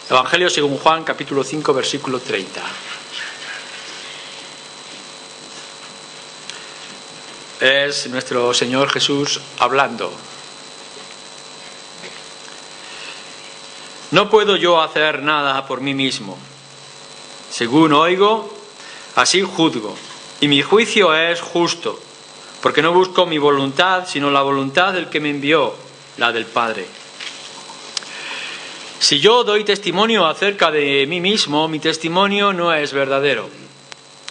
Evangelio según Juan, capítulo 5, versículo 30. Es nuestro Señor Jesús hablando. No puedo yo hacer nada por mí mismo. Según oigo, así juzgo, y mi juicio es justo, porque no busco mi voluntad, sino la voluntad del que me envió, la del Padre. Si yo doy testimonio acerca de mí mismo, mi testimonio no es verdadero.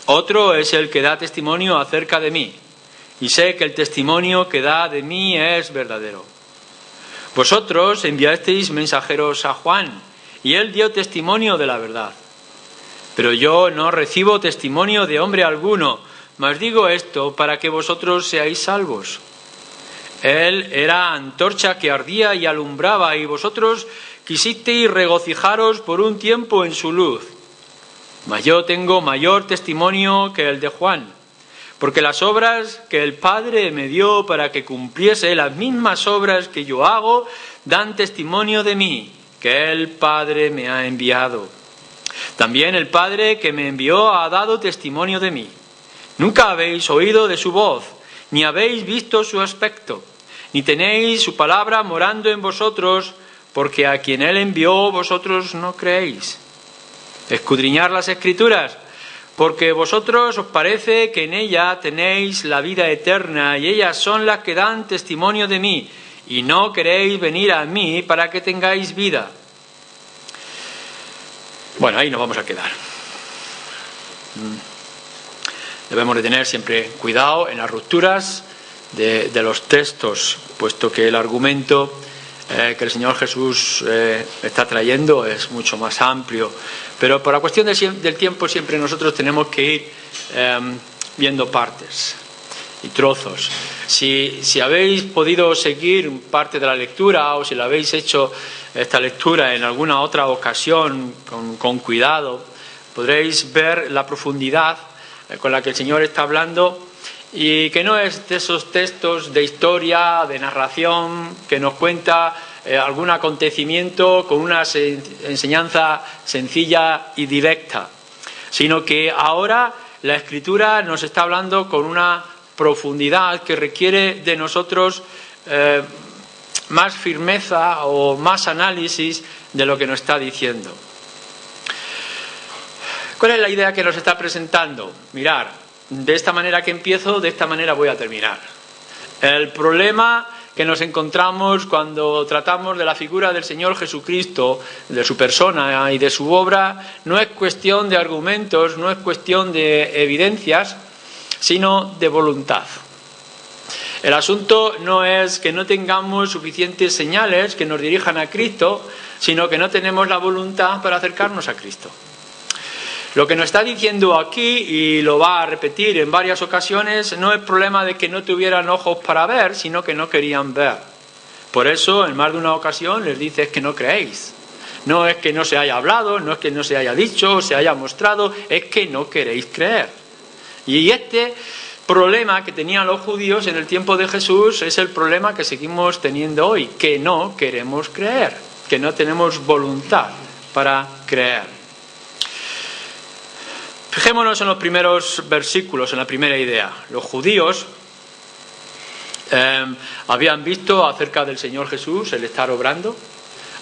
Otro es el que da testimonio acerca de mí, y sé que el testimonio que da de mí es verdadero. Vosotros enviasteis mensajeros a Juan, y él dio testimonio de la verdad. Pero yo no recibo testimonio de hombre alguno, mas digo esto para que vosotros seáis salvos. Él era antorcha que ardía y alumbraba, y vosotros quisisteis regocijaros por un tiempo en su luz. Mas yo tengo mayor testimonio que el de Juan, porque las obras que el Padre me dio para que cumpliese, las mismas obras que yo hago, dan testimonio de mí, que el Padre me ha enviado. También el Padre que me envió ha dado testimonio de mí. Nunca habéis oído de su voz, ni habéis visto su aspecto, ni tenéis su palabra morando en vosotros, porque a quien él envió vosotros no creéis. Escudriñad las Escrituras, porque vosotros os parece que en ella tenéis la vida eterna, y ellas son las que dan testimonio de mí, y no queréis venir a mí para que tengáis vida. Bueno, ahí nos vamos a quedar. Debemos de tener siempre cuidado en las rupturas de los textos, puesto que el argumento que el Señor Jesús está trayendo es mucho más amplio. Pero por la cuestión del tiempo siempre nosotros tenemos que ir viendo partes y trozos. Si habéis podido seguir parte de la lectura, o si la habéis hecho esta lectura en alguna otra ocasión con cuidado, podréis ver la profundidad con la que el Señor está hablando, y que no es de esos textos de historia, de narración, que nos cuenta algún acontecimiento con una enseñanza sencilla y directa, sino que ahora la Escritura nos está hablando con una profundidad que requiere de nosotros más firmeza o más análisis de lo que nos está diciendo. ¿Cuál es la idea que nos está presentando? Mirar, de esta manera que empiezo, de esta manera voy a terminar. El problema que nos encontramos cuando tratamos de la figura del Señor Jesucristo, de su persona y de su obra, no es cuestión de argumentos, no es cuestión de evidencias, sino de voluntad. El asunto no es que no tengamos suficientes señales que nos dirijan a Cristo, sino que no tenemos la voluntad para acercarnos a Cristo. Lo que nos está diciendo aquí, y lo va a repetir en varias ocasiones, no es problema de que no tuvieran ojos para ver, sino que no querían ver. Por eso, en más de una ocasión, les dice: es que no creéis. No es que no se haya hablado, no es que no se haya dicho, se haya mostrado, es que no queréis creer. Y este problema que tenían los judíos en el tiempo de Jesús es el problema que seguimos teniendo hoy, que no queremos creer, que no tenemos voluntad para creer. Fijémonos en los primeros versículos, en la primera idea. Los judíos habían visto acerca del Señor Jesús el estar obrando,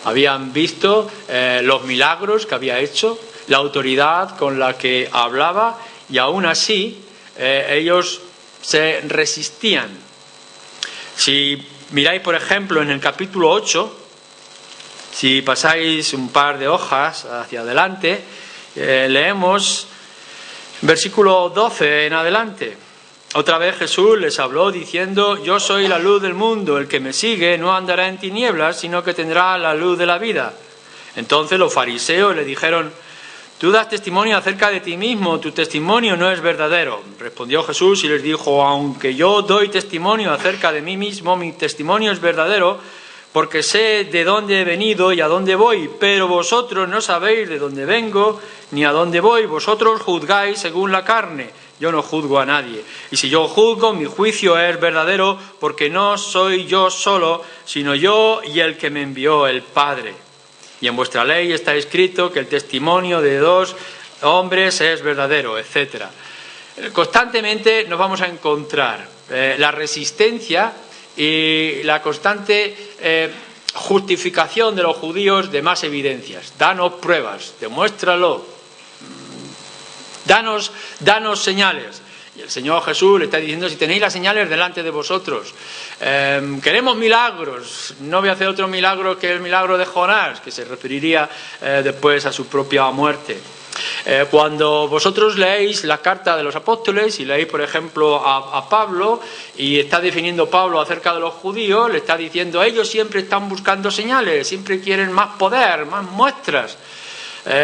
habían visto los milagros que había hecho, la autoridad con la que hablaba, y aún así ellos se resistían. Si miráis, por ejemplo, en el capítulo 8, si pasáis un par de hojas hacia adelante, leemos versículo 12 en adelante. Otra vez Jesús les habló diciendo: yo soy la luz del mundo, el que me sigue no andará en tinieblas, sino que tendrá la luz de la vida. Entonces los fariseos le dijeron: tú das testimonio acerca de ti mismo, tu testimonio no es verdadero. Respondió Jesús y les dijo: aunque yo doy testimonio acerca de mí mismo, mi testimonio es verdadero, porque sé de dónde he venido y a dónde voy, pero vosotros no sabéis de dónde vengo ni a dónde voy. Vosotros juzgáis según la carne, yo no juzgo a nadie. Y si yo juzgo, mi juicio es verdadero, porque no soy yo solo, sino yo y el que me envió, el Padre. y en vuestra ley está escrito que el testimonio de 2 hombres es verdadero, etc. Constantemente nos vamos a encontrar la resistencia y la constante justificación de los judíos de más evidencias. Danos pruebas, demuéstralo, danos señales. Y el Señor Jesús le está diciendo: si tenéis las señales delante de vosotros, queremos milagros. No voy a hacer otro milagro que el milagro de Jonás, que se referiría después a su propia muerte. Cuando vosotros leéis la carta de los apóstoles y leéis, por ejemplo, a Pablo, y está definiendo Pablo acerca de los judíos, le está diciendo: ellos siempre están buscando señales, siempre quieren más poder, más muestras.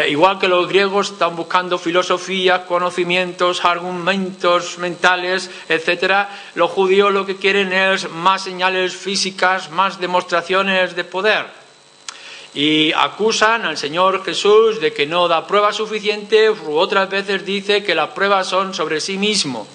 Igual que los griegos están buscando filosofías, conocimientos, argumentos mentales, etc., los judíos lo que quieren es más señales físicas, más demostraciones de poder. Y acusan al Señor Jesús de que no da pruebas suficientes, u otras veces dice que las pruebas son sobre sí mismo.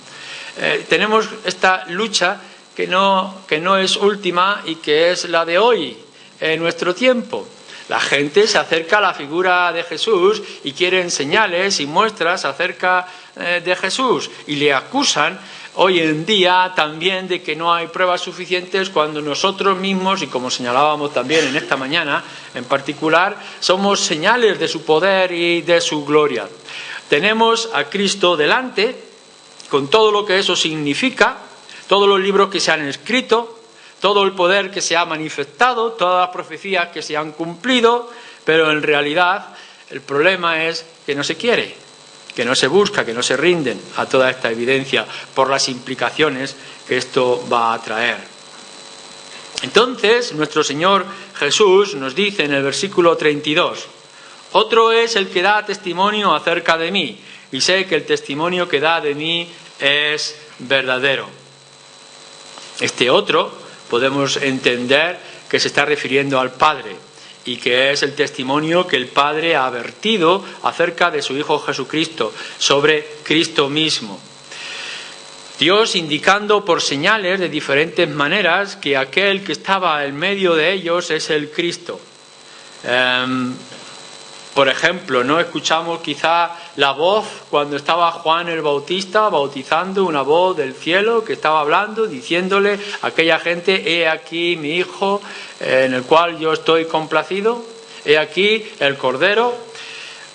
Tenemos esta lucha que no es última y que es la de hoy, en nuestro tiempo. La gente se acerca a la figura de Jesús y quieren señales y muestras acerca de Jesús, y le acusan hoy en día también de que no hay pruebas suficientes, cuando nosotros mismos, y como señalábamos también en esta mañana en particular, somos señales de su poder y de su gloria. Tenemos a Cristo delante, con todo lo que eso significa, todos los libros que se han escrito, todo el poder que se ha manifestado, todas las profecías que se han cumplido, pero en realidad el problema es que no se quiere, que no se busca, que no se rinden a toda esta evidencia por las implicaciones que esto va a traer. Entonces, nuestro Señor Jesús nos dice en el versículo 32: otro es el que da testimonio acerca de mí, y sé que el testimonio que da de mí es verdadero. Este otro podemos entender que se está refiriendo al Padre, y que es el testimonio que el Padre ha vertido acerca de su Hijo Jesucristo, sobre Cristo mismo. Dios indicando por señales de diferentes maneras que aquel que estaba en medio de ellos es el Cristo. Por ejemplo, ¿no escuchamos quizá la voz cuando estaba Juan el Bautista bautizando, una voz del cielo que estaba hablando, diciéndole a aquella gente: he aquí mi Hijo, en el cual yo estoy complacido, he aquí el Cordero?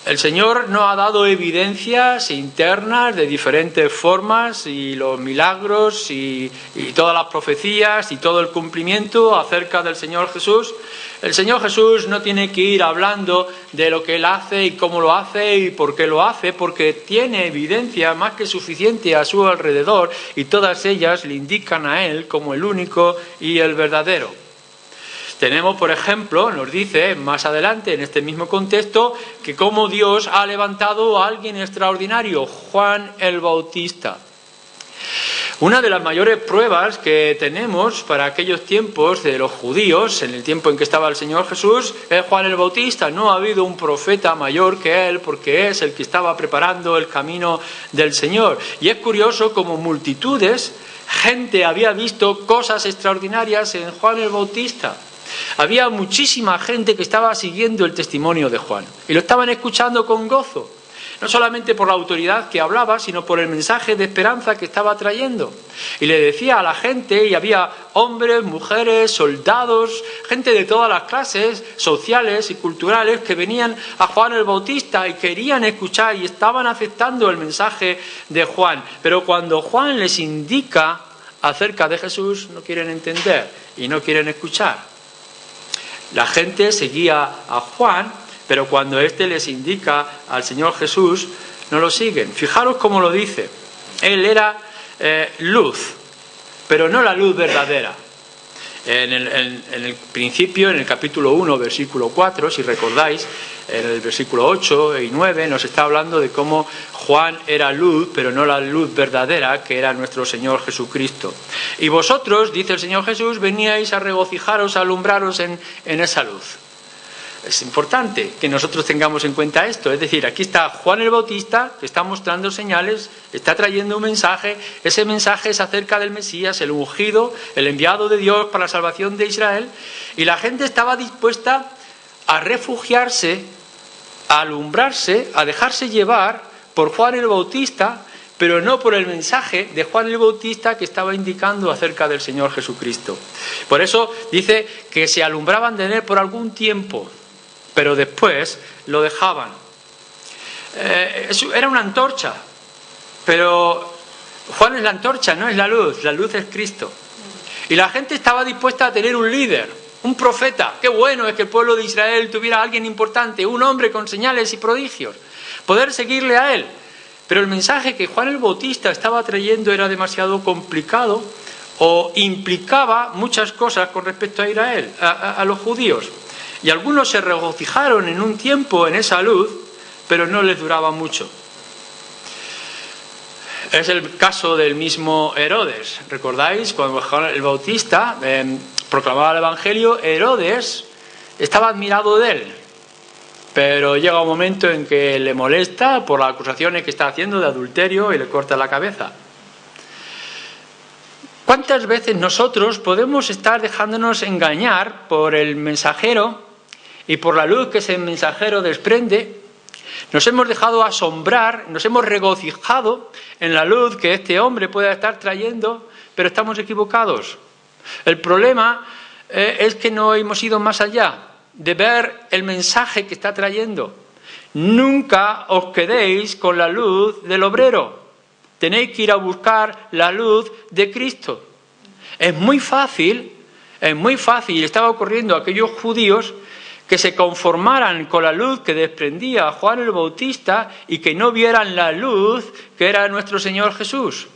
El Señor nos ha dado evidencias internas de diferentes formas, y los milagros y todas las profecías y todo el cumplimiento acerca del Señor Jesús. El Señor Jesús no tiene que ir hablando de lo que Él hace y cómo lo hace y por qué lo hace, porque tiene evidencia más que suficiente a su alrededor, y todas ellas le indican a Él como el único y el verdadero. Tenemos, por ejemplo, nos dice más adelante en este mismo contexto, que cómo Dios ha levantado a alguien extraordinario, Juan el Bautista. Una de las mayores pruebas que tenemos para aquellos tiempos de los judíos, en el tiempo en que estaba el Señor Jesús, es Juan el Bautista. No ha habido un profeta mayor que él, porque es el que estaba preparando el camino del Señor. Y es curioso como multitudes, gente había visto cosas extraordinarias en Juan el Bautista. Había muchísima gente que estaba siguiendo el testimonio de Juan y lo estaban escuchando con gozo, no solamente por la autoridad que hablaba, sino por el mensaje de esperanza que estaba trayendo. Y le decía a la gente, y había hombres, mujeres, soldados, gente de todas las clases sociales y culturales que venían a Juan el Bautista y querían escuchar y estaban aceptando el mensaje de Juan. Pero cuando Juan les indica acerca de Jesús, no quieren entender y no quieren escuchar. La gente seguía a Juan, pero cuando éste les indica al Señor Jesús, no lo siguen. Fijaros cómo lo dice. Él era luz, pero no la luz verdadera. En el principio, en el capítulo 1, versículo 4, si recordáis, en el versículo 8 y 9, nos está hablando de cómo Juan era luz, pero no la luz verdadera, que era nuestro Señor Jesucristo. Y vosotros, dice el Señor Jesús, veníais a regocijaros, a alumbraros en esa luz. Es importante que nosotros tengamos en cuenta esto. Es decir, aquí está Juan el Bautista, que está mostrando señales, está trayendo un mensaje. Ese mensaje es acerca del Mesías, el ungido, el enviado de Dios para la salvación de Israel. Y la gente estaba dispuesta a refugiarse, a alumbrarse, a dejarse llevar por Juan el Bautista, pero no por el mensaje de Juan el Bautista que estaba indicando acerca del Señor Jesucristo. Por eso dice que se alumbraban de él por algún tiempo, pero después lo dejaban. Era una antorcha, pero Juan es la antorcha, no es la luz es Cristo. Y la gente estaba dispuesta a tener un líder, un profeta. Qué bueno es que el pueblo de Israel tuviera a alguien importante, un hombre con señales y prodigios, poder seguirle a él. Pero el mensaje que Juan el Bautista estaba trayendo era demasiado complicado o implicaba muchas cosas con respecto a Israel, a los judíos. Y algunos se regocijaron en un tiempo en esa luz, pero no les duraba mucho. Es el caso del mismo Herodes. ¿Recordáis? Cuando Juan el Bautista proclamaba el Evangelio, Herodes estaba admirado de él. Pero llega un momento en que le molesta por las acusaciones que está haciendo de adulterio y le corta la cabeza. ¿Cuántas veces nosotros podemos estar dejándonos engañar por el mensajero y por la luz que ese mensajero desprende? Nos hemos dejado asombrar, nos hemos regocijado en la luz que este hombre pueda estar trayendo, pero estamos equivocados. El problema es que no hemos ido más allá de ver el mensaje que está trayendo. Nunca os quedéis con la luz del obrero. Tenéis que ir a buscar la luz de Cristo. Es muy fácil, y estaba ocurriendo a aquellos judíos que se conformaran con la luz que desprendía Juan el Bautista y que no vieran la luz que era nuestro Señor Jesús.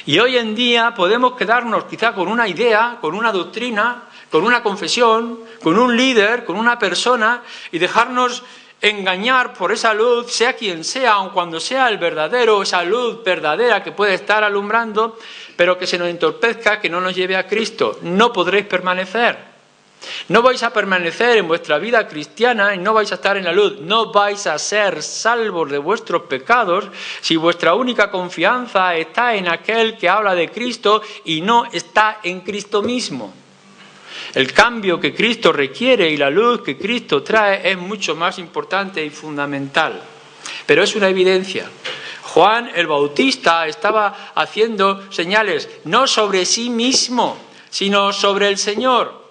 Y hoy en día podemos quedarnos quizá con una idea, con una doctrina, con una confesión, con un líder, con una persona y dejarnos engañar por esa luz, sea quien sea, aun cuando sea el verdadero, esa luz verdadera que puede estar alumbrando, pero que se nos entorpezca, que no nos lleve a Cristo. No podréis permanecer. No vais a permanecer en vuestra vida cristiana y no vais a estar en la luz. No vais a ser salvos de vuestros pecados si vuestra única confianza está en aquel que habla de Cristo y no está en Cristo mismo. El cambio que Cristo requiere y la luz que Cristo trae es mucho más importante y fundamental. Pero es una evidencia. Juan el Bautista estaba haciendo señales no sobre sí mismo, sino sobre el Señor.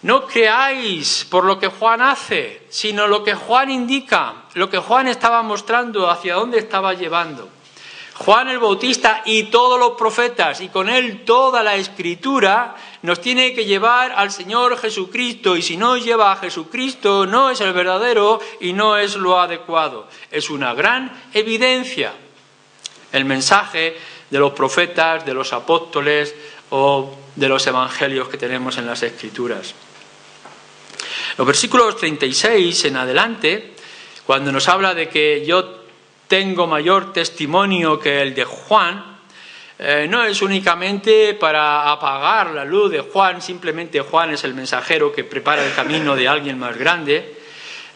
No creáis por lo que Juan hace, sino lo que Juan indica, lo que Juan estaba mostrando, hacia dónde estaba llevando. Juan el Bautista y todos los profetas, y con él toda la Escritura, nos tiene que llevar al Señor Jesucristo, y si no lleva a Jesucristo, no es el verdadero y no es lo adecuado. Es una gran evidencia el mensaje de los profetas, de los apóstoles o de los evangelios que tenemos en las Escrituras. Los versículos 36 en adelante, cuando nos habla de que yo tengo mayor testimonio que el de Juan, no es únicamente para apagar la luz de Juan, simplemente Juan es el mensajero que prepara el camino de alguien más grande,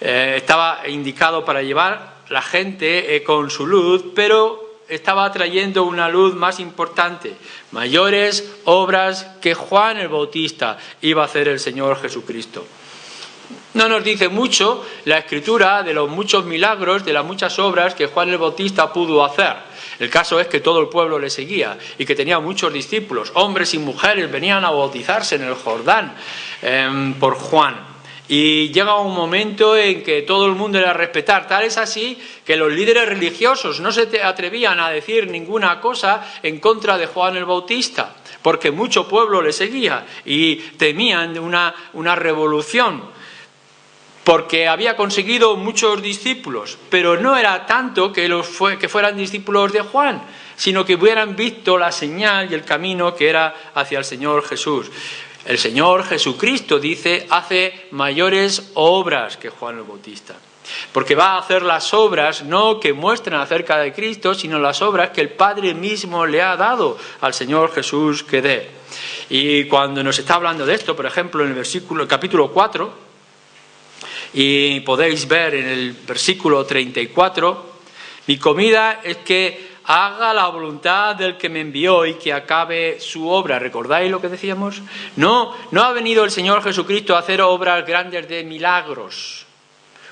estaba indicado para llevar la gente con su luz, pero estaba trayendo una luz más importante, mayores obras que Juan el Bautista iba a hacer el Señor Jesucristo. No nos dice mucho la Escritura de los muchos milagros, de las muchas obras que Juan el Bautista pudo hacer. El caso es que todo el pueblo le seguía y que tenía muchos discípulos. Hombres y mujeres venían a bautizarse en el Jordán por Juan. Y llega un momento en que todo el mundo era a respetar. Tal es así que los líderes religiosos no se atrevían a decir ninguna cosa en contra de Juan el Bautista, porque mucho pueblo le seguía y temían una revolución, porque había conseguido muchos discípulos, pero no era tanto que fueran discípulos de Juan, sino que hubieran visto la señal y el camino que era hacia el Señor Jesús. El Señor Jesucristo, dice, hace mayores obras que Juan el Bautista, porque va a hacer las obras no que muestran acerca de Cristo, sino las obras que el Padre mismo le ha dado al Señor Jesús que dé. Y cuando nos está hablando de esto, por ejemplo, en el capítulo 4, y podéis ver en el versículo 34, mi comida es que haga la voluntad del que me envió y que acabe su obra. ¿Recordáis lo que decíamos? No ha venido el Señor Jesucristo a hacer obras grandes de milagros,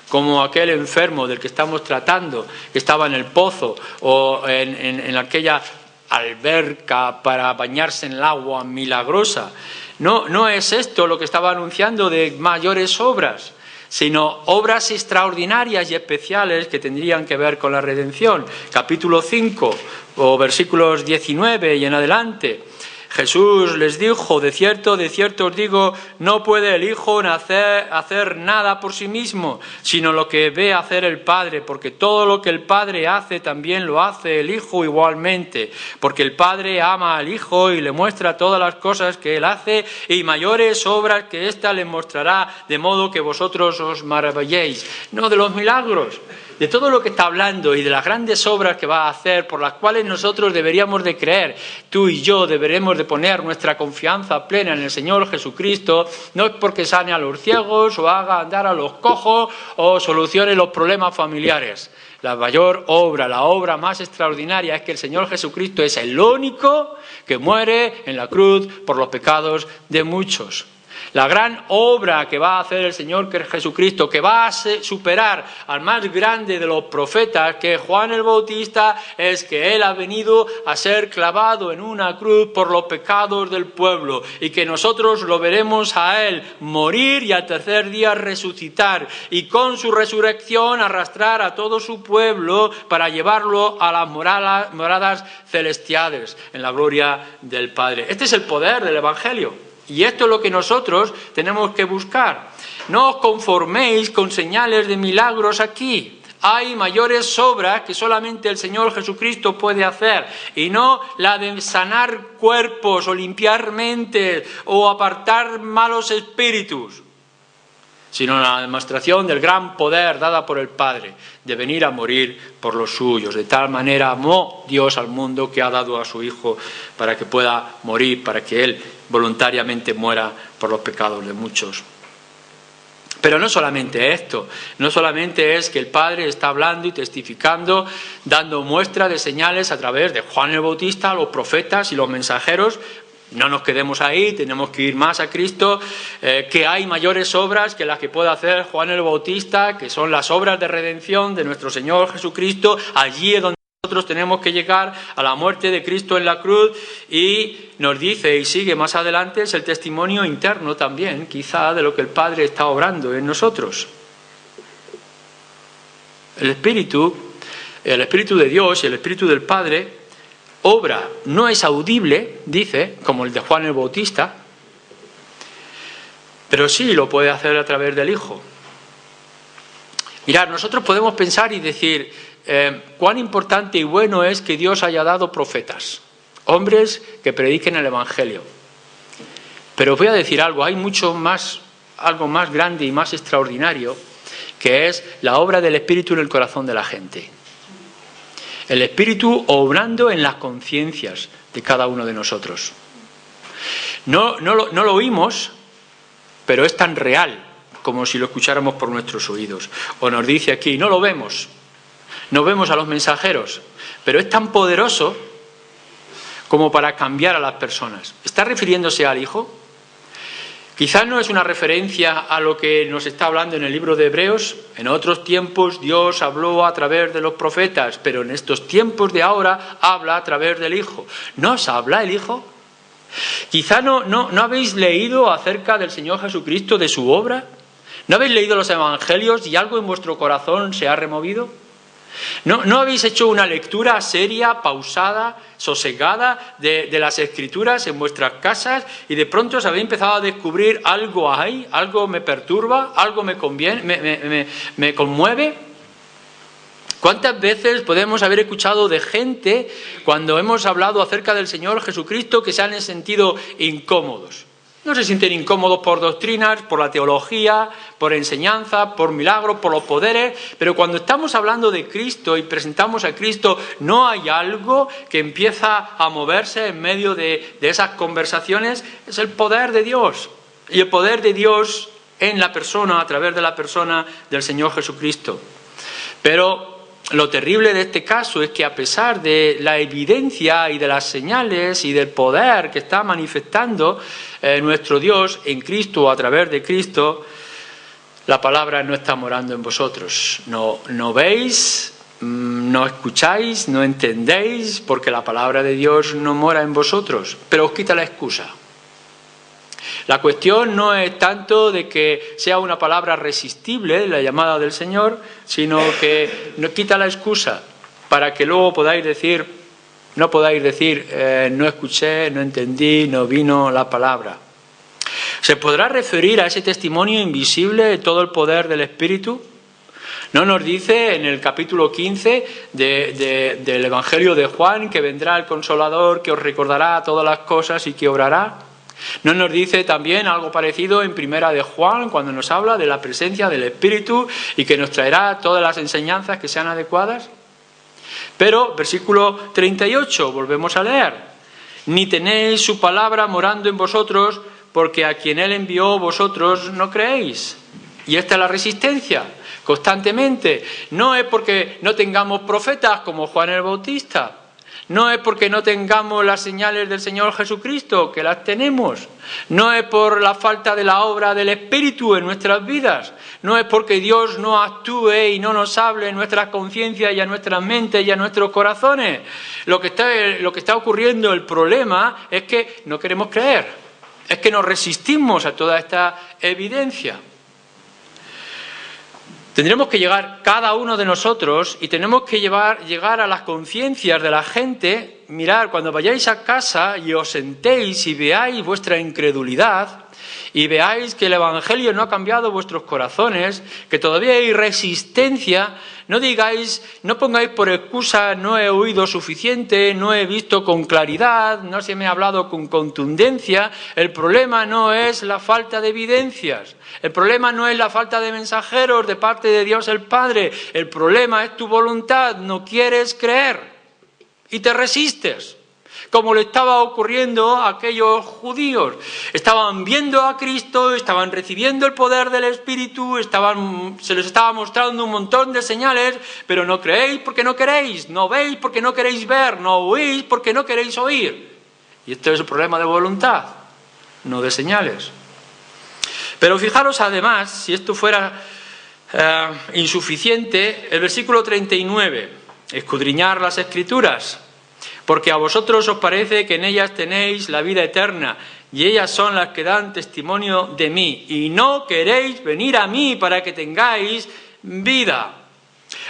como aquel enfermo del que estamos tratando, que estaba en el pozo o en aquella alberca para bañarse en el agua milagrosa. No es esto lo que estaba anunciando de mayores obras, sino obras extraordinarias y especiales que tendrían que ver con la redención. Capítulo 5, o versículos 19 y en adelante. Jesús les dijo: de cierto os digo, no puede el Hijo hacer nada por sí mismo, sino lo que ve hacer el Padre, porque todo lo que el Padre hace también lo hace el Hijo igualmente, porque el Padre ama al Hijo y le muestra todas las cosas que Él hace, y mayores obras que ésta le mostrará, de modo que vosotros os maravilléis. No de los milagros, de todo lo que está hablando y de las grandes obras que va a hacer, por las cuales nosotros deberíamos de creer. Tú y yo deberemos de poner nuestra confianza plena en el Señor Jesucristo, no es porque sane a los ciegos o haga andar a los cojos o solucione los problemas familiares. La mayor obra, la obra más extraordinaria es que el Señor Jesucristo es el único que muere en la cruz por los pecados de muchos. La gran obra que va a hacer el Señor Jesucristo, que va a superar al más grande de los profetas, que es Juan el Bautista, es que Él ha venido a ser clavado en una cruz por los pecados del pueblo, y que nosotros lo veremos a Él morir y al tercer día resucitar, y con su resurrección arrastrar a todo su pueblo para llevarlo a las moradas celestiales en la gloria del Padre. Este es el poder del Evangelio. Y esto es lo que nosotros tenemos que buscar. No os conforméis con señales de milagros aquí. Hay mayores obras que solamente el Señor Jesucristo puede hacer, y no la de sanar cuerpos o limpiar mentes o apartar malos espíritus, sino la demostración del gran poder dada por el Padre de venir a morir por los suyos. De tal manera amó Dios al mundo que ha dado a su Hijo para que pueda morir, para que Él voluntariamente muera por los pecados de muchos. Pero no solamente esto, no solamente es que el Padre está hablando y testificando, dando muestra de señales a través de Juan el Bautista, los profetas y los mensajeros. No nos quedemos ahí, tenemos que ir más a Cristo, que hay mayores obras que las que puede hacer Juan el Bautista, que son las obras de redención de nuestro Señor Jesucristo. Allí es donde nosotros tenemos que llegar, a la muerte de Cristo en la cruz, y nos dice, y sigue más adelante, es el testimonio interno también, quizá, de lo que el Padre está obrando en nosotros. El Espíritu de Dios y el Espíritu del Padre obra, no es audible, dice, como el de Juan el Bautista, pero sí lo puede hacer a través del Hijo. Mirad, nosotros podemos pensar y decir, cuán importante y bueno es que Dios haya dado profetas, hombres que prediquen el Evangelio. Pero os voy a decir algo, hay algo más grande y más extraordinario, que es la obra del Espíritu en el corazón de la gente. El Espíritu obrando en las conciencias de cada uno de nosotros. No lo oímos, pero es tan real como si lo escucháramos por nuestros oídos. O nos dice aquí, no lo vemos, no vemos a los mensajeros, pero es tan poderoso como para cambiar a las personas. ¿Está refiriéndose al Hijo? Quizás no es una referencia a lo que nos está hablando en el libro de Hebreos. En otros tiempos Dios habló a través de los profetas, pero en estos tiempos de ahora habla a través del Hijo. ¿No os habla el Hijo? Quizá no habéis leído acerca del Señor Jesucristo, de su obra. ¿No habéis leído los Evangelios y algo en vuestro corazón se ha removido? ¿No habéis hecho una lectura seria, pausada, sosegada de las Escrituras en vuestras casas y de pronto os habéis empezado a descubrir algo ahí, algo me perturba, algo me conviene, me conmueve? ¿Cuántas veces podemos haber escuchado de gente cuando hemos hablado acerca del Señor Jesucristo que se han sentido incómodos? No se sienten incómodos por doctrinas, por la teología, por enseñanza, por milagros, por los poderes, pero cuando estamos hablando de Cristo y presentamos a Cristo, ¿no hay algo que empieza a moverse en medio de esas conversaciones? Es el poder de Dios. Y el poder de Dios en la persona, a través de la persona del Señor Jesucristo. Pero lo terrible de este caso es que a pesar de la evidencia y de las señales y del poder que está manifestando nuestro Dios en Cristo o a través de Cristo, la palabra no está morando en vosotros. No veis, no escucháis, no entendéis, porque la palabra de Dios no mora en vosotros, pero os quita la excusa. La cuestión no es tanto de que sea una palabra resistible, la llamada del Señor, sino que nos quita la excusa para que luego podáis decir, no escuché, no entendí, no vino la palabra. ¿Se podrá referir a ese testimonio invisible de todo el poder del Espíritu? ¿No nos dice en el capítulo 15 del Evangelio de Juan que vendrá el Consolador, que os recordará todas las cosas y que obrará? ¿No nos dice también algo parecido en Primera de Juan, cuando nos habla de la presencia del Espíritu y que nos traerá todas las enseñanzas que sean adecuadas? Pero, versículo 38, volvemos a leer. Ni tenéis su palabra morando en vosotros, porque a quien Él envió vosotros no creéis. Y esta es la resistencia, constantemente. No es porque no tengamos profetas como Juan el Bautista. No es porque no tengamos las señales del Señor Jesucristo, que las tenemos. No es por la falta de la obra del Espíritu en nuestras vidas. No es porque Dios no actúe y no nos hable en nuestras conciencias y a nuestras mentes y a nuestros corazones. Lo que está ocurriendo, el problema, es que no queremos creer. Es que nos resistimos a toda esta evidencia. Tendremos que llegar cada uno de nosotros y tenemos que llegar a las conciencias de la gente. Mirad, cuando vayáis a casa y os sentéis y veáis vuestra incredulidad y veáis que el Evangelio no ha cambiado vuestros corazones, que todavía hay resistencia, no pongáis por excusa, no he oído suficiente, no he visto con claridad, no se me ha hablado con contundencia. El problema no es la falta de evidencias. El problema no es la falta de mensajeros de parte de Dios el Padre. El problema es tu voluntad. No quieres creer y te resistes, como le estaba ocurriendo a aquellos judíos. Estaban viendo a Cristo, estaban recibiendo el poder del Espíritu, se les estaba mostrando un montón de señales, pero no creéis porque no queréis, no veis porque no queréis ver, no oís porque no queréis oír. Y esto es el problema de voluntad, no de señales. Pero fijaros además, si esto fuera insuficiente, el versículo 39, escudriñar las Escrituras, porque a vosotros os parece que en ellas tenéis la vida eterna, y ellas son las que dan testimonio de mí, y no queréis venir a mí para que tengáis vida.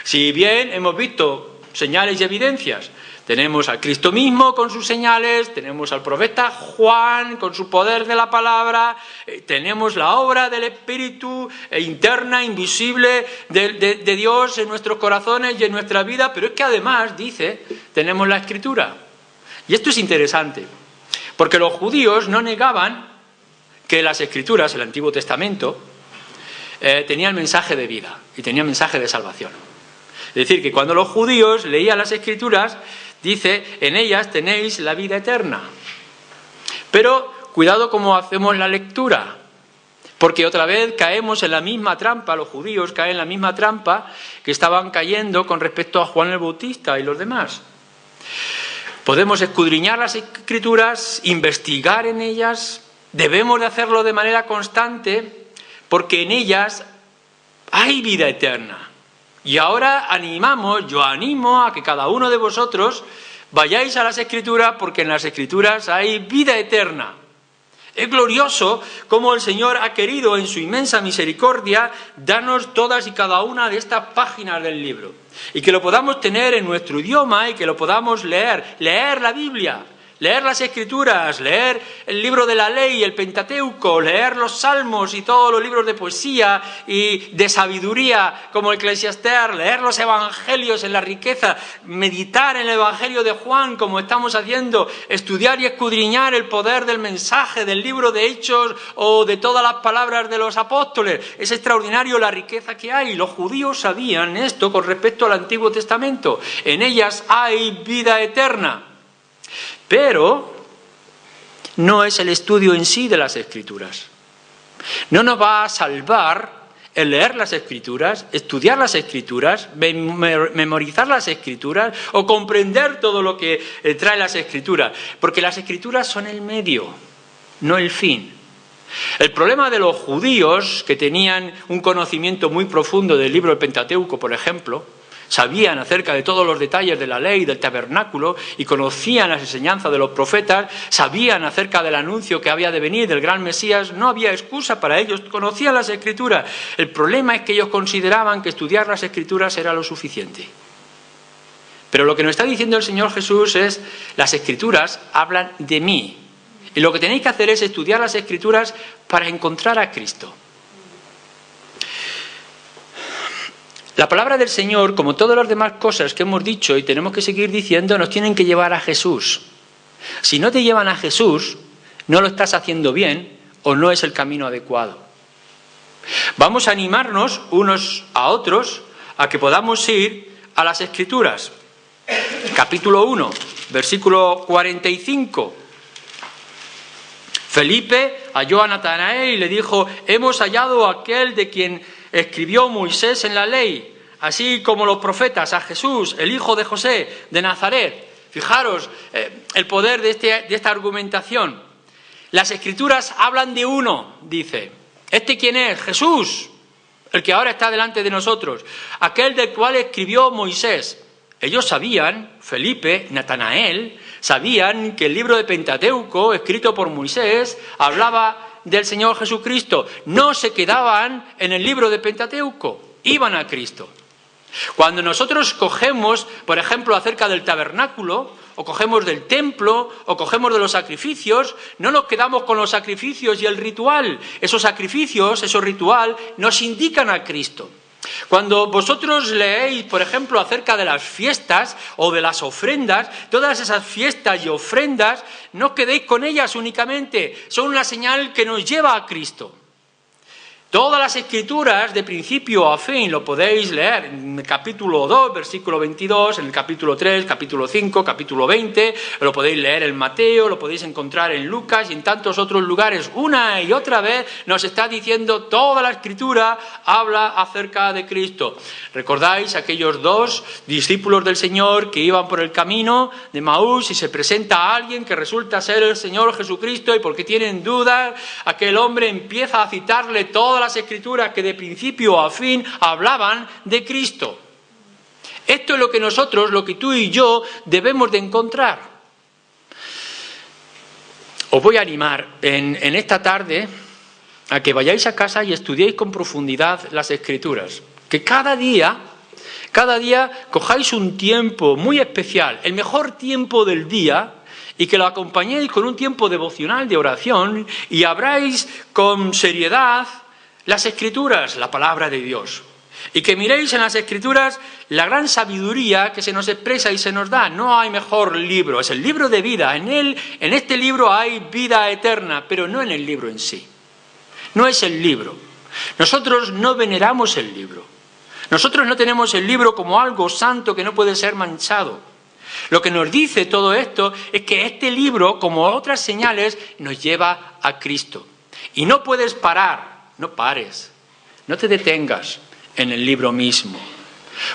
Si bien hemos visto señales y evidencias, tenemos a Cristo mismo con sus señales, tenemos al profeta Juan con su poder de la palabra, tenemos la obra del Espíritu interna, invisible de Dios en nuestros corazones y en nuestra vida, pero es que además, dice, tenemos la Escritura. Y esto es interesante, porque los judíos no negaban que las Escrituras, el Antiguo Testamento, tenían mensaje de vida y tenían mensaje de salvación. Es decir, que cuando los judíos leían las Escrituras, dice, en ellas tenéis la vida eterna. Pero cuidado cómo hacemos la lectura, porque otra vez caemos en la misma trampa, los judíos caen en la misma trampa que estaban cayendo con respecto a Juan el Bautista y los demás. Podemos escudriñar las Escrituras, investigar en ellas, debemos de hacerlo de manera constante, porque en ellas hay vida eterna. Y ahora yo animo a que cada uno de vosotros vayáis a las Escrituras, porque en las Escrituras hay vida eterna. Es glorioso cómo el Señor ha querido en su inmensa misericordia darnos todas y cada una de estas páginas del libro. Y que lo podamos tener en nuestro idioma y que lo podamos leer la Biblia. Leer las Escrituras, leer el libro de la ley, el Pentateuco, leer los Salmos y todos los libros de poesía y de sabiduría como el Eclesiastés, leer los Evangelios en la riqueza, meditar en el Evangelio de Juan como estamos haciendo, estudiar y escudriñar el poder del mensaje del libro de Hechos o de todas las palabras de los apóstoles. Es extraordinario la riqueza que hay. Los judíos sabían esto con respecto al Antiguo Testamento. En ellas hay vida eterna. Pero no es el estudio en sí de las Escrituras. No nos va a salvar el leer las Escrituras, estudiar las Escrituras, memorizar las Escrituras o comprender todo lo que trae las Escrituras, porque las Escrituras son el medio, no el fin. El problema de los judíos, que tenían un conocimiento muy profundo del libro del Pentateuco, por ejemplo, sabían acerca de todos los detalles de la ley, del tabernáculo, y conocían las enseñanzas de los profetas, sabían acerca del anuncio que había de venir, del gran Mesías, no había excusa para ellos, conocían las Escrituras. El problema es que ellos consideraban que estudiar las Escrituras era lo suficiente. Pero lo que nos está diciendo el Señor Jesús es, las Escrituras hablan de mí, y lo que tenéis que hacer es estudiar las Escrituras para encontrar a Cristo. La palabra del Señor, como todas las demás cosas que hemos dicho y tenemos que seguir diciendo, nos tienen que llevar a Jesús. Si no te llevan a Jesús, no lo estás haciendo bien o no es el camino adecuado. Vamos a animarnos unos a otros a que podamos ir a las Escrituras. Capítulo 1, versículo 45. Felipe halló a Natanael y le dijo: hemos hallado a aquel de quien escribió Moisés en la ley, así como los profetas, a Jesús, el hijo de José, de Nazaret. Fijaros el poder de esta argumentación. Las Escrituras hablan de uno, dice. ¿Este quién es? Jesús, el que ahora está delante de nosotros, aquel del cual escribió Moisés. Ellos sabían, Felipe, Natanael, sabían que el libro de Pentateuco, escrito por Moisés, hablaba del Señor Jesucristo. No se quedaban en el libro de Pentateuco, iban a Cristo. Cuando nosotros cogemos, por ejemplo, acerca del tabernáculo, o cogemos del templo, o cogemos de los sacrificios, no nos quedamos con los sacrificios y el ritual. Esos sacrificios, ese ritual, nos indican a Cristo. Cuando vosotros leéis, por ejemplo, acerca de las fiestas o de las ofrendas, todas esas fiestas y ofrendas, no os quedéis con ellas únicamente, son una señal que nos lleva a Cristo. Todas las Escrituras, de principio a fin, lo podéis leer en el capítulo 2, versículo 22, en el capítulo 3, capítulo 5, capítulo 20, lo podéis leer en Mateo, lo podéis encontrar en Lucas y en tantos otros lugares. Una y otra vez nos está diciendo, toda la Escritura habla acerca de Cristo. ¿Recordáis aquellos dos discípulos del Señor que iban por el camino de Maús y se presenta a alguien que resulta ser el Señor Jesucristo, y porque tienen dudas, aquel hombre empieza a citarle todas las Escrituras que de principio a fin hablaban de Cristo? Esto es lo que nosotros, lo que tú y yo debemos de encontrar. Os voy a animar en esta tarde a que vayáis a casa y estudiéis con profundidad las Escrituras. Que cada día cojáis un tiempo muy especial, el mejor tiempo del día, y que lo acompañéis con un tiempo devocional de oración y abráis con seriedad las Escrituras, la palabra de Dios. Y que miréis en las Escrituras la gran sabiduría que se nos expresa y se nos da. No hay mejor libro, es el libro de vida. En este libro hay vida eterna, pero no en el libro en sí. No es el libro. Nosotros no veneramos el libro. Nosotros no tenemos el libro como algo santo que no puede ser manchado. Lo que nos dice todo esto es que este libro, como otras señales, nos lleva a Cristo. Y no puedes parar. No pares, no te detengas en el libro mismo.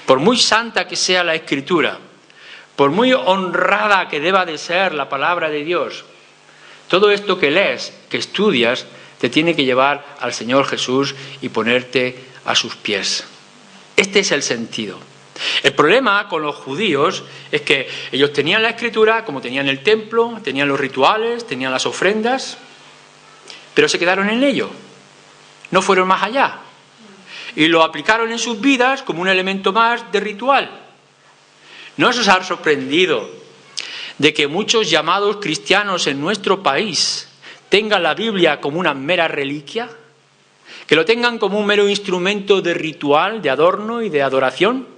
Por muy santa que sea la Escritura, por muy honrada que deba de ser la palabra de Dios, todo esto que lees, que estudias, te tiene que llevar al Señor Jesús y ponerte a sus pies. Este es el sentido. El problema con los judíos es que ellos tenían la Escritura, como tenían el templo, tenían los rituales, tenían las ofrendas, pero se quedaron en ello. No fueron más allá y lo aplicaron en sus vidas como un elemento más de ritual. ¿No os ha sorprendido de que muchos llamados cristianos en nuestro país tengan la Biblia como una mera reliquia? ¿Que lo tengan como un mero instrumento de ritual, de adorno y de adoración?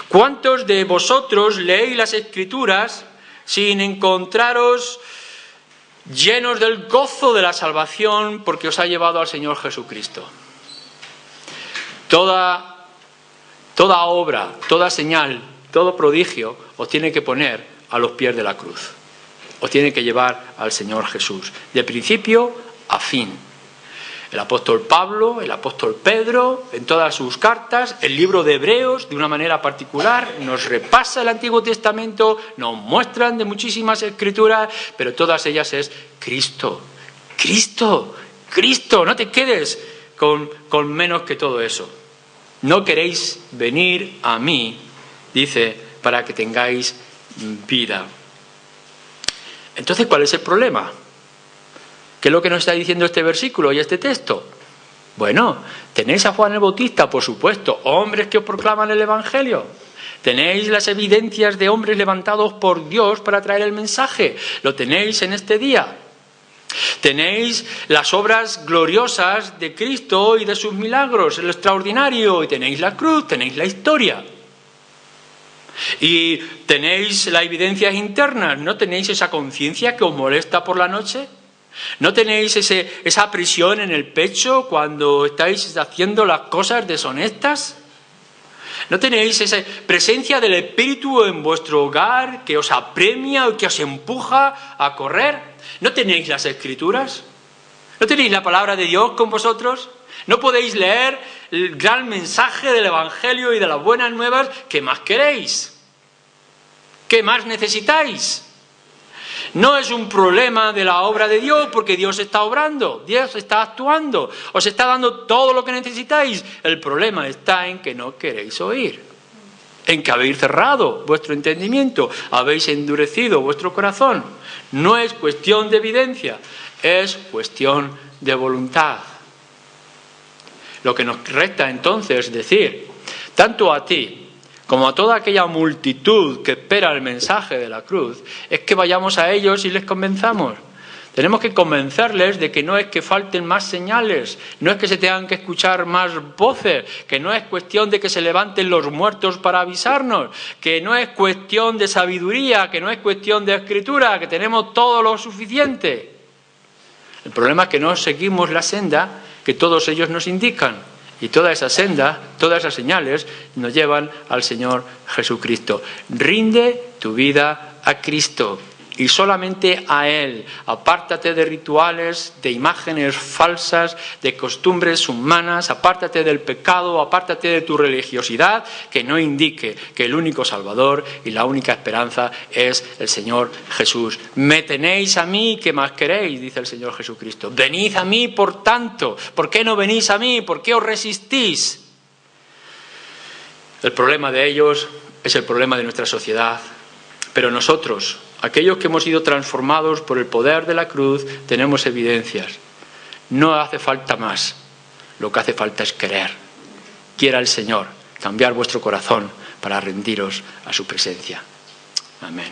¿Cuántos de vosotros leéis las Escrituras sin encontraros llenos del gozo de la salvación porque os ha llevado al Señor Jesucristo? Toda obra, toda señal, todo prodigio os tiene que poner a los pies de la cruz. Os tiene que llevar al Señor Jesús, de principio a fin. El apóstol Pablo, el apóstol Pedro, en todas sus cartas, el libro de Hebreos, de una manera particular, nos repasa el Antiguo Testamento, nos muestran de muchísimas escrituras, pero todas ellas es Cristo, Cristo, Cristo. No te quedes con menos que todo eso. No queréis venir a mí, dice, para que tengáis vida. Entonces, ¿cuál es el problema? ¿Qué es lo que nos está diciendo este versículo y este texto? Bueno, tenéis a Juan el Bautista, por supuesto, hombres que os proclaman el Evangelio. Tenéis las evidencias de hombres levantados por Dios para traer el mensaje. Lo tenéis en este día. Tenéis las obras gloriosas de Cristo y de sus milagros, lo extraordinario. Y tenéis la cruz, tenéis la historia. Y tenéis las evidencias internas. ¿No tenéis esa conciencia que os molesta por la noche? ¿No tenéis esa prisión en el pecho cuando estáis haciendo las cosas deshonestas? ¿No tenéis esa presencia del Espíritu en vuestro hogar que os apremia o que os empuja a correr? ¿No tenéis las Escrituras? ¿No tenéis la palabra de Dios con vosotros? ¿No podéis leer el gran mensaje del Evangelio y de las buenas nuevas? ¿Qué más queréis? ¿Qué más necesitáis? No es un problema de la obra de Dios, porque Dios está obrando, Dios está actuando, os está dando todo lo que necesitáis. El problema está en que no queréis oír, en que habéis cerrado vuestro entendimiento, habéis endurecido vuestro corazón. No es cuestión de evidencia, es cuestión de voluntad. Lo que nos resta entonces es decir, tanto a ti como a toda aquella multitud que espera el mensaje de la cruz, es que vayamos a ellos y les convenzamos. Tenemos que convencerles de que no es que falten más señales, no es que se tengan que escuchar más voces, que no es cuestión de que se levanten los muertos para avisarnos, que no es cuestión de sabiduría, que no es cuestión de escritura, que tenemos todo lo suficiente. El problema es que no seguimos la senda que todos ellos nos indican. Y toda esa senda, todas esas señales nos llevan al Señor Jesucristo. Rinde tu vida a Cristo y solamente a Él. Apártate de rituales, de imágenes falsas, de costumbres humanas, apártate del pecado, apártate de tu religiosidad que no indique que el único Salvador y la única esperanza es el Señor Jesús. Me tenéis a mí, ¿qué más queréis?, dice el Señor Jesucristo. Venid a mí, por tanto. ¿Por qué no venís a mí? ¿Por qué os resistís? El problema de ellos es el problema de nuestra sociedad. Pero nosotros, aquellos que hemos sido transformados por el poder de la cruz, tenemos evidencias. No hace falta más. Lo que hace falta es querer. Quiera el Señor cambiar vuestro corazón para rendiros a su presencia. Amén.